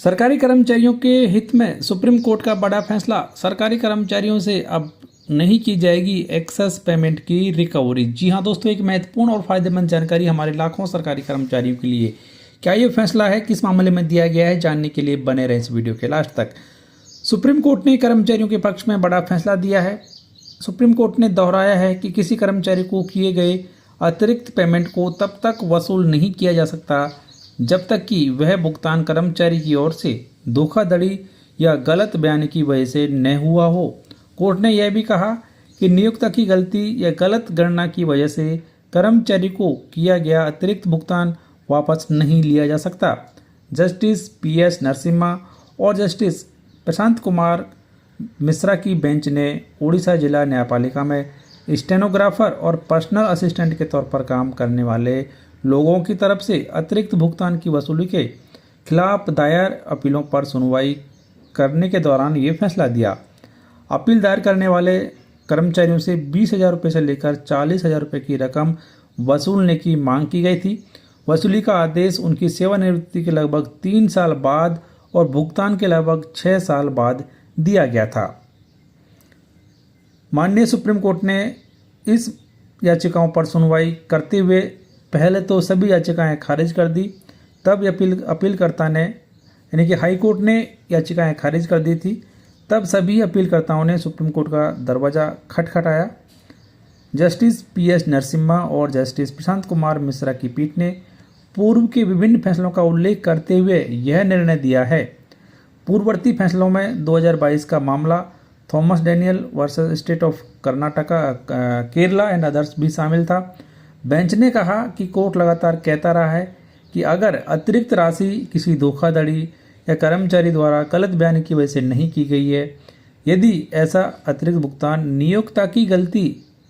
सरकारी कर्मचारियों के हित में सुप्रीम कोर्ट का बड़ा फैसला। सरकारी कर्मचारियों से अब नहीं की जाएगी एक्सेस पेमेंट की रिकवरी। जी हां दोस्तों, एक महत्वपूर्ण और फायदेमंद जानकारी हमारे लाखों सरकारी कर्मचारियों के लिए। क्या ये फैसला है, किस मामले में दिया गया है, जानने के लिए बने रहे इस वीडियो के लास्ट तक। सुप्रीम कोर्ट ने कर्मचारियों के पक्ष में बड़ा फैसला दिया है। सुप्रीम कोर्ट ने दोहराया है कि किसी कर्मचारी को किए गए अतिरिक्त पेमेंट को तब तक वसूल नहीं किया जा सकता जब तक कि वह भुगतान कर्मचारी की ओर से धोखाधड़ी या गलत बयान की वजह से न हुआ हो। कोर्ट ने यह भी कहा कि नियोक्ता की गलती या गलत गणना की वजह से कर्मचारी को किया गया अतिरिक्त भुगतान वापस नहीं लिया जा सकता। जस्टिस PS नरसिम्हा और जस्टिस प्रशांत कुमार मिश्रा की बेंच ने उड़ीसा जिला न्यायपालिका में स्टेनोग्राफर और पर्सनल असिस्टेंट के तौर पर काम करने वाले लोगों की तरफ से अतिरिक्त भुगतान की वसूली के खिलाफ दायर अपीलों पर सुनवाई करने के दौरान ये फैसला दिया। अपील दायर करने वाले कर्मचारियों से 20,000 रुपये से लेकर 40,000 रुपये की रकम वसूलने की मांग की गई थी। वसूली का आदेश उनकी सेवानिवृत्ति के लगभग 3 साल बाद और भुगतान के लगभग 6 साल बाद दिया गया था। माननीय सुप्रीम कोर्ट ने इस याचिकाओं पर सुनवाई करते हुए पहले तो सभी याचिकाएं खारिज कर दी, तब अपीलकर्ता ने यानी कि हाई कोर्ट ने याचिकाएं खारिज कर दी थी, तब सभी अपीलकर्ताओं ने सुप्रीम कोर्ट का दरवाज़ा खटखटाया। जस्टिस PS नरसिम्हा और जस्टिस प्रशांत कुमार मिश्रा की पीठ ने पूर्व के विभिन्न फैसलों का उल्लेख करते हुए यह निर्णय दिया है। पूर्ववर्ती फैसलों में 2022 का मामला Thomas Daniel versus state of Karnataka Kerala and others भी शामिल था। बेंच ने कहा कि कोर्ट लगातार कहता रहा है कि अगर अतिरिक्त राशि किसी धोखाधड़ी या कर्मचारी द्वारा गलत बयान की वजह से नहीं की गई है, यदि ऐसा अतिरिक्त भुगतान नियोक्ता की गलती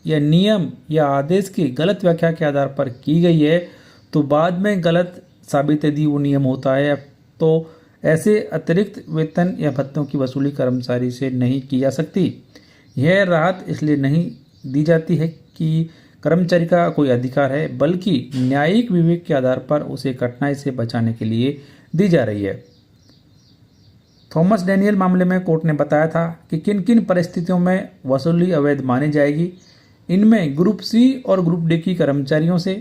या नियम या आदेश की गलत व्याख्या के आधार पर की गई है, तो बाद में गलत साबित यदि वो नियम होता है तो ऐसे अतिरिक्त वेतन या भत्तों की वसूली कर्मचारी से नहीं की जा सकती। यह राहत इसलिए नहीं दी जाती है कि कर्मचारी का कोई अधिकार है, बल्कि न्यायिक विवेक के आधार पर उसे कठिनाई से बचाने के लिए दी जा रही है। थॉमस डैनियल मामले में कोर्ट ने बताया था कि किन किन परिस्थितियों में वसूली अवैध मानी जाएगी। इनमें ग्रुप C और ग्रुप D की कर्मचारियों से,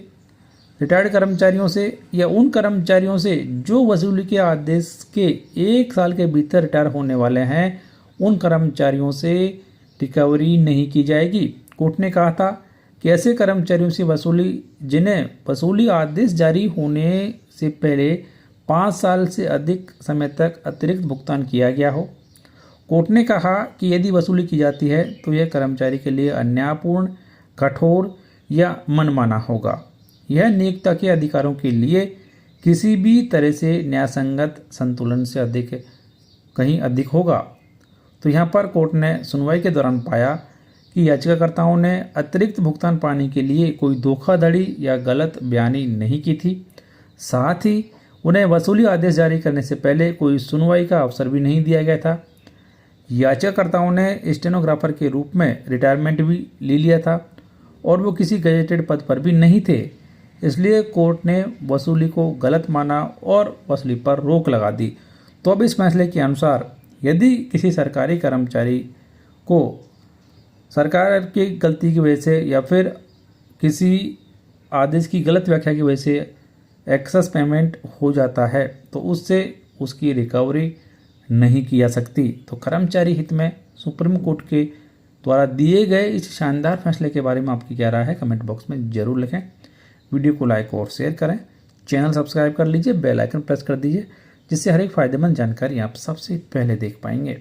रिटायर्ड कर्मचारियों से या उन कर्मचारियों से जो वसूली के आदेश के 1 साल के भीतर रिटायर होने वाले हैं, उन कर्मचारियों से रिकवरी नहीं की जाएगी। कोर्ट ने कहा था कि ऐसे कर्मचारियों से वसूली जिन्हें वसूली आदेश जारी होने से पहले 5 साल से अधिक समय तक अतिरिक्त भुगतान किया गया हो। कोर्ट ने कहा कि यदि वसूली की जाती है तो यह कर्मचारी के लिए अन्यायपूर्ण, कठोर या मनमाना होगा। यह नियोक्ता के अधिकारों के लिए किसी भी तरह से न्यायसंगत संतुलन से कहीं अधिक होगा। तो यहाँ पर कोर्ट ने सुनवाई के दौरान पाया कि याचिकाकर्ताओं ने अतिरिक्त भुगतान पाने के लिए कोई धोखाधड़ी या गलत बयानी नहीं की थी। साथ ही उन्हें वसूली आदेश जारी करने से पहले कोई सुनवाई का अवसर भी नहीं दिया गया था। याचिकाकर्ताओं ने स्टेनोग्राफर के रूप में रिटायरमेंट भी ले लिया था और वो किसी गजेटेड पद पर भी नहीं थे, इसलिए कोर्ट ने वसूली को गलत माना और वसूली पर रोक लगा दी। तो अब इस फैसले के अनुसार यदि किसी सरकारी कर्मचारी को सरकार की गलती की वजह से या फिर किसी आदेश की गलत व्याख्या की वजह से एक्सेस पेमेंट हो जाता है तो उससे उसकी रिकवरी नहीं की जा सकती। तो कर्मचारी हित में सुप्रीम कोर्ट के द्वारा दिए गए इस शानदार फैसले के बारे में आपकी क्या राय है, कमेंट बॉक्स में ज़रूर लिखें। वीडियो को लाइक और शेयर करें, चैनल सब्सक्राइब कर लीजिए, बेल आइकन प्रेस कर दीजिए, जिससे हर एक फ़ायदेमंद जानकारी आप सबसे पहले देख पाएंगे।